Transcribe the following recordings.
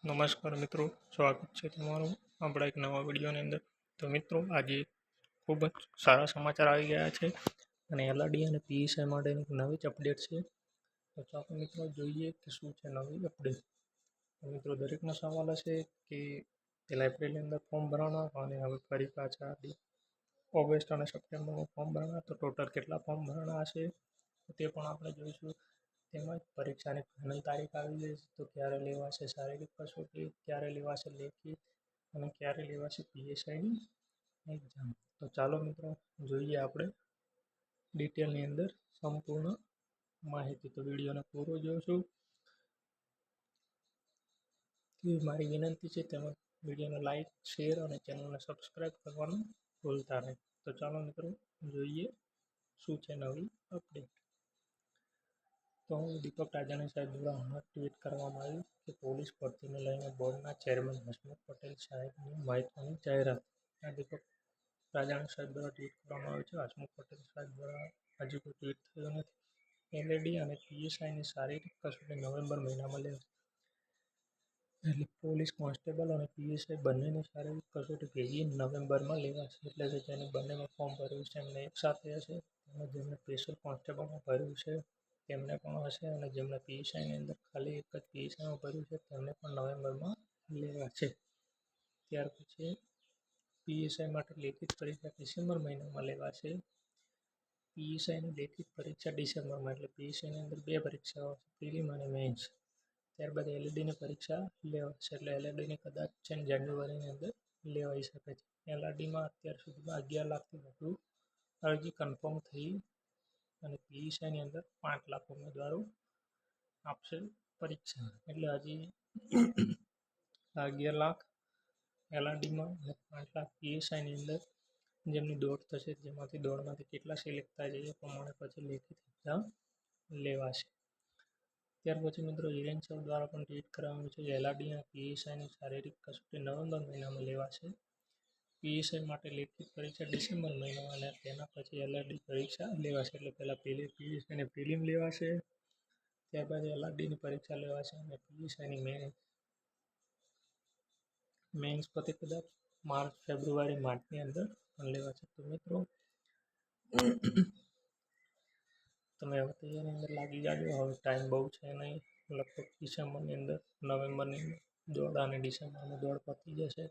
નમસ્કાર મિત્રો, સ્વાગત છે તમારું આપણા એક નવા વિડીયોની અંદર. તો મિત્રો, આજે ખૂબ જ સારા સમાચાર આવી ગયા છે અને એલઆરડી અને પીએસઆઈ માટેની નવી જ અપડેટ છે. તો ચાલો મિત્રો જોઈએ કે શું છે નવી અપડેટ. તો મિત્રો, દરેકનો સવાલ હશે કે પહેલા એપ્રિલની અંદર ફોર્મ ભરવાના અને હવે ફરી પાછા ઓગસ્ટ અને સપ્ટેમ્બરમાં ફોર્મ ભરવાના. તો ટોટલ કેટલા ફોર્મ ભરવાના હશે તે પણ આપણે જોઈશું. તેમજ પરીક્ષાની ફાઇનલ તારીખ આવી જશે તો ક્યારે લેવાશે શારીરિક કસોટી, ક્યારે લેવાશે લેખિત અને ક્યારે લેવાશે પીએસઆઈની એક્ઝામ. તો ચાલો મિત્રો જોઈએ આપણે ડિટેલની અંદર સંપૂર્ણ માહિતી. તો વિડીયોને પૂરો જોશું તેવી મારી વિનંતી છે. તેમજ વિડીયોને લાઇક, શેર અને ચેનલને સબસ્ક્રાઈબ કરવાનું ભૂલતા નહીં. તો ચાલો મિત્રો જોઈએ શું છે નવી અપડેટ. તો દીપક રાજાણી સાહેબ દ્વારા હમણાં ટ્વીટ કરવામાં આવ્યું કે પોલીસ ભરતીને લઈને બોર્ડના ચેરમેન હસમુખ પટેલ સાહેબની મહત્વની જાહેરાત. આ દીપક રાજાણી સાહેબ દ્વારા ટ્વીટ કરવામાં આવ્યું છે. હસમુખ પટેલ સાહેબ દ્વારા હજુ કોઈ ટ્વીટ થયું નથી. એલએડી અને પીએસઆઈની શારીરિક કસોટી નવેમ્બર મહિનામાં લેવાશે. એટલે પોલીસ કોન્સ્ટેબલ અને પીએસઆઈ બંનેની શારીરિક કસોટી ભેગી નવેમ્બરમાં લેવાશે. એટલે કે જેને બંનેમાં ફોર્મ ભર્યું છે એમને એકસાથે હશે, અને જેમને સ્પેશિયલ કોન્સ્ટેબલમાં ભર્યું છે તેમને પણ હશે, અને જેમને પીએસઆઈની અંદર ખાલી એક જ પીએસઆઈમાં ભર્યું છે તેમને પણ નવેમ્બરમાં લેવાશે. ત્યાર પછી પીએસઆઈ માટે લેખિત પરીક્ષા ડિસેમ્બર મહિનામાં લેવાશે. પીએસઆઈની લેખિત પરીક્ષા ડિસેમ્બરમાં, એટલે પીએસઆઈની અંદર બે પરીક્ષાઓ છે, પ્રિલિમ અને મેઇન્સ. ત્યારબાદ એલઈડીની પરીક્ષા લેવાશે. એટલે એલઈડીની કદાચ છે જાન્યુઆરીની અંદર લેવાઈ શકે છે. એલઆરડીમાં અત્યાર સુધીમાં 11 લાખથી વધુ અરજી કન્ફર્મ થઈ અને પીએસઆઈની અંદર 5 લાખ ઉમેદવારો આપશે પરીક્ષા. એટલે હજી 11 લાખ એલઆરડીમાં અને 5 લાખ પીએસઆઈની અંદર જેમની દોડ થશે, જેમાંથી દોડમાંથી કેટલા સિલેક્ટ થાય છે એ પ્રમાણે પછી લેખિત એક્ઝામ લેવાશે. ત્યાર પછી મિત્રો હિરેન સર દ્વારા પણ ટ્વીટ કરવામાં આવ્યું છે કે એલઆરડી અને પીએસઆઈની શારીરિક કસોટી નવેમ્બર મહિનામાં લેવાશે. પીએસઆઈ માટે લેખિત પરીક્ષા ડિસેમ્બર મહિનામાં અને તેના પછી એલઆરડી પરીક્ષા લેવાશે. એટલે પહેલાં પીએસઆઈની પ્રિલિમ લેવાશે, ત્યારબાદ એલઆરડીની પરીક્ષા લેવાશે અને પીએસઆઈની મેઇન્સ પતે કદાચ માર્ચની અંદર લેવાશે. તો મિત્રો તમે હવે તૈયારી અંદર લાગી જાજો. હવે ટાઈમ બહુ છે નહીં, લગભગ ડિસેમ્બરની અંદર નવેમ્બરની દોડ અને ડિસેમ્બરની દોડ પતી જશે.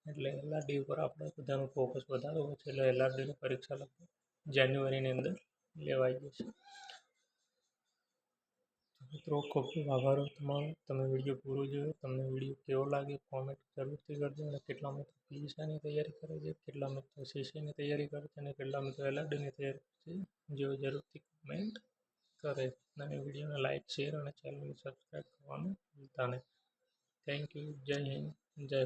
એટલે એલઆરડી ઉપર આપણે બધાનું ફોકસ વધારે હોય છે. એટલે એલઆરડીની પરીક્ષા લગભગ જાન્યુઆરીની અંદર લેવાઈ જશે. મિત્રો ખૂબ ખૂબ આભાર તમારો. તમે વિડીયો પૂરો જોયો. તમને વિડીયો કેવો લાગે કોમેન્ટ જરૂરથી કરજો. અને કેટલા મિત્રો પીએસઆઈની તૈયારી કરે છે, કેટલા મિત્રો સીસીની તૈયારી કરે છે અને કેટલા મિત્રો એલઆરડીની તૈયારી કરે છે, જેઓ જરૂરથી કમેન્ટ કરે. અને વિડીયોને લાઇક, શેર અને ચેનલને સબસ્ક્રાઈબ કરવાનું ભૂલતા નહીં. Thank you. જય હિન્દ, જય